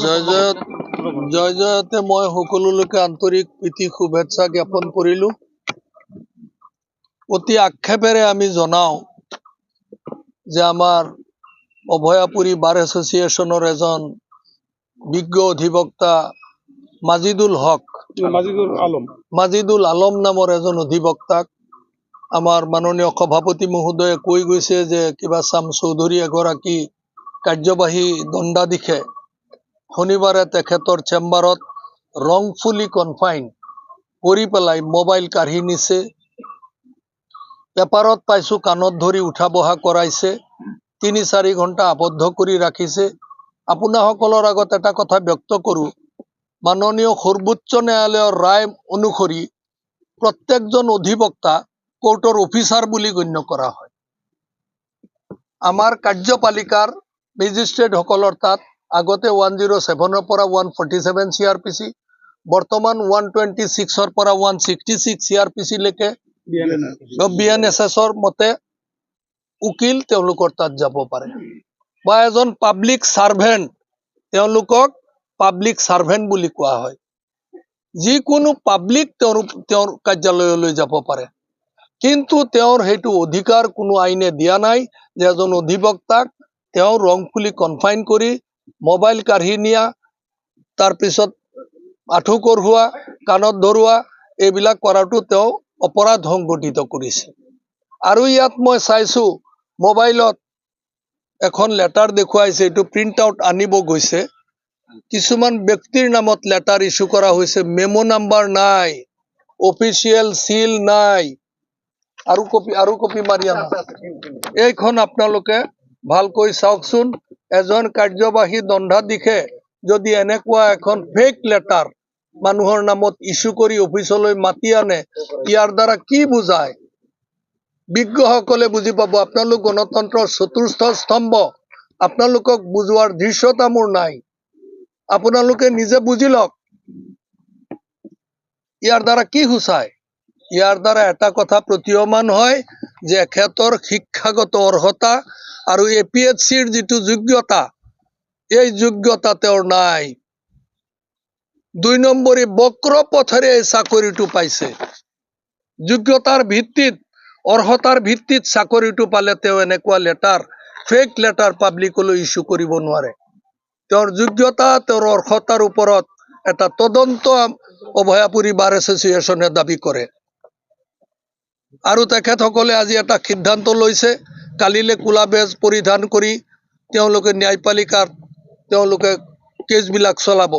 জয় জয়ত জয় জয়তে মই সকলোলৈকে আন্তৰিক প্ৰীতি শুভেচ্ছা জ্ঞাপন কৰিলো। অতি আক্ষেপেৰে আমি জনাও যে আমাৰ অভয়াপুৰী বাৰ এছ'চিয়েশ্যনৰ এজন বিজ্ঞ অধিবক্তা মাজিদুল আলম নামৰ এজন অধিবক্তাক আমাৰ মাননীয় সভাপতি মহোদয়ে কৈ গৈছে যে কিবা চাম চৌধুৰী এগৰাকী কাৰ্যবাহী দণ্ডাধীশে শনিবাৰে তেখেতৰ চেম্বাৰত ৰংফুলি কনফাইন কৰি পেলাই মোবাইল কাঢ়ি নিছে, পেপাৰত পাইছো কাণত ধৰি উঠা বহা কৰাইছে, ৩-৪ ঘণ্টা আবদ্ধ কৰি ৰাখিছে। আপোনাসকলৰ আগত এটা কথা ব্যক্ত কৰোঁ, মাননীয় সৰ্বোচ্চ ন্যায়ালয়ৰ ৰায় অনুসৰি প্ৰত্যেকজন অধিবক্তা কোৰ্টৰ অফিচাৰ বুলি গণ্য কৰা হয়। আমাৰ কাৰ্যপালিকাৰ মেজিষ্ট্ৰেটসকলৰ তাত আগতে 107ৰ পৰা 147 CRPC, বৰ্তমান 126ৰ পৰা 166 CRPC লৈকে BNSSৰ মতে উকিল তেওঁলোকৰ তাত যাব পাৰে, বা এজন পাব্লিক ছাৰ্ভেণ্ট, তেওঁলোকক পাব্লিক ছাৰ্ভেণ্ট বুলি কোৱা হয়। যিকোনো পাব্লিক তেওঁৰ কাৰ্যালয়লৈ যাব পাৰে, কিন্তু তেওঁৰ সেইটো অধিকাৰ কোনো আইনে দিয়া নাই যে এজন অধিবক্তাক তেওঁ ৰংফুলি কনফাইন কৰি মোবাইল কাঢ়ি নিয়া, তাৰপিছত আঁঠু কঢ়োৱা, কাণত ধৰোৱা, এইবিলাক কৰাটো তেওঁ অপৰাধ সংগঠিত কৰিছে। আৰু ইয়াত মই চাইছো মোবাইলত এখন লেটাৰ দেখুৱাইছে, এইটো প্ৰিণ্ট আউট আনিব গৈছে, কিছুমান ব্যক্তিৰ নামত লেটাৰ ইছ্যু কৰা হৈছে, মেমো নাম্বাৰ নাই, অফিচিয়েল চিল নাই, আৰু কপি মাৰি আনা। এইখন আপোনালোকে ভালকৈ চাওকচোন। এজন কাৰ্যবাহী দণ্ডাধীশে যদি এনেকুৱা এখন ফেক লেটাৰ মানুহৰ নামত ইছ্যু কৰি অফিচলৈ মাতি আনে, ইয়াৰ দ্বাৰা কি বুজায়? বিজ্ঞসকলে বুজি পাব। আপোনালোক গণতন্ত্ৰৰ চতুৰ্থ স্তম্ভ, আপোনালোকক বুজোৱাৰ দৃশ্যতা মোৰ নাই, আপোনালোকে নিজে বুজি লওক ইয়াৰ দ্বাৰা কি সূচায়। ইয়াৰ দ্বাৰা এটা কথা প্ৰতীয়মান হয় যে এখেতৰ শিক্ষাগত অৰ্হতা আৰু APSCৰ যিটো যোগ্যতা, এই যোগ্যতা তেওঁৰ নাই। ২ নম্বৰী বক্ৰ পথেৰে এই চাকৰিটো পাইছে। যোগ্যতাৰ ভিত্তিত, অৰ্হতাৰ ভিত্তিত চাকৰিটো পালে তেওঁ এনেকুৱা লেটাৰ, ফেক লেটাৰ পাব্লিকলৈ ইছ্যু কৰিব নোৱাৰে। তেওঁৰ যোগ্যতা, তেওঁৰ অৰ্হতাৰ ওপৰত এটা তদন্ত অভয়াপুৰী বাৰ এছ'চিয়েশ্যনে দাবী কৰে। আৰু তেখেতসকলে আজি এটা সিদ্ধান্ত লৈছে, কালিলৈ কোলা বেজ পৰিধান কৰি তেওঁলোকে ন্যায়পালিকাত তেওঁলোকে কেছবিলাক চলাব।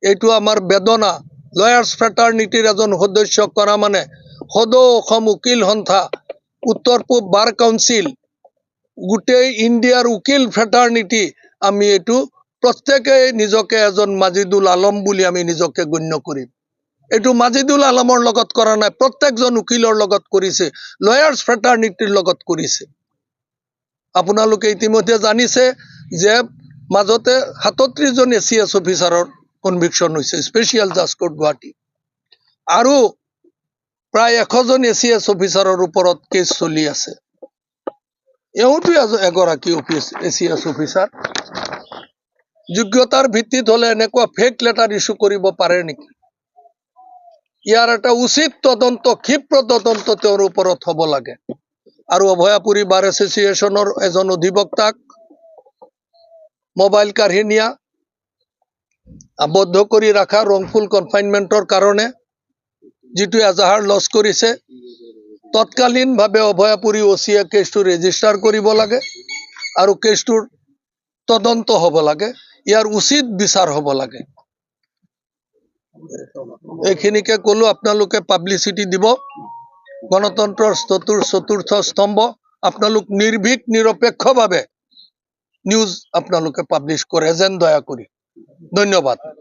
এইটো আমাৰ বেদনা। লয়াৰ্ছ ফ্ৰেটাৰ্নিটিৰ এজন সদস্যক কৰা মানে সদৌ অসম উকিল সন্থা, উত্তৰ পূব বাৰ কাউন্সিল, গোটেই ইণ্ডিয়াৰ উকিল ফ্ৰেটাৰ্নিটি, আমি এইটো প্ৰত্যেকেই নিজকে এজন মাজিদুল আলম বুলি আমি নিজকে গণ্য কৰিম। এইটো মাজিদুল আলমৰ লগত কৰা নাই, প্ৰত্যেকজন উকিলৰ লগত কৰিছে, লয়াৰ্ছ ফ্ৰেটাৰ্নিটিৰ লগত কৰিছে। আপোনালোকে ইতিমধ্যে জানিছে যে মাজতে 37জন ACS অফিচাৰৰ কনভিকশ্যন হৈছে স্পেচিয়েল জাজ কোৰ্ট গুৱাহাটী, আৰু প্ৰায় 100জন ACS অফিচাৰৰ ওপৰত কেছ চলি আছে। এওঁতো এগৰাকী ACS অফিচাৰ। যোগ্যতাৰ ভিত্তিত হলে এনেকুৱা ফেক লেটাৰ ইছ্যু কৰিব পাৰে নেকি? ইয়াৰ এটা উচিত তদন্ত, ক্ষীপ্ৰ তদন্ত তেওঁৰ ওপৰত হ'ব লাগে। আৰু অভয়াপুৰী বাৰ এছ'চিয়েশ্যনৰ এজন অধিবক্তাক মোবাইল কাঢ়ি নিয়া, আবদ্ধ কৰি ৰখা ৰংফুল কনফাইনমেণ্টৰ কাৰণে যিটো এজাহাৰ লছ কৰিছে, তৎকালীনভাৱে অভয়াপুৰী OC-য়ে কেছটো ৰেজিষ্টাৰ কৰিব লাগে আৰু কেছটোৰ তদন্ত হ'ব লাগে, ইয়াৰ উচিত বিচাৰ হ'ব লাগে। এইখিনিকে ক'লো, আপোনালোকে পাব্লিচিটি দিব। গণতন্ত্ৰৰ চতুৰ্থ স্তম্ভ, আপোনালোক নিৰ্ভীক নিৰপেক্ষভাৱে নিউজ আপোনালোকে পাব্লিছ কৰে যেন দয়া কৰি। ধন্যবাদ।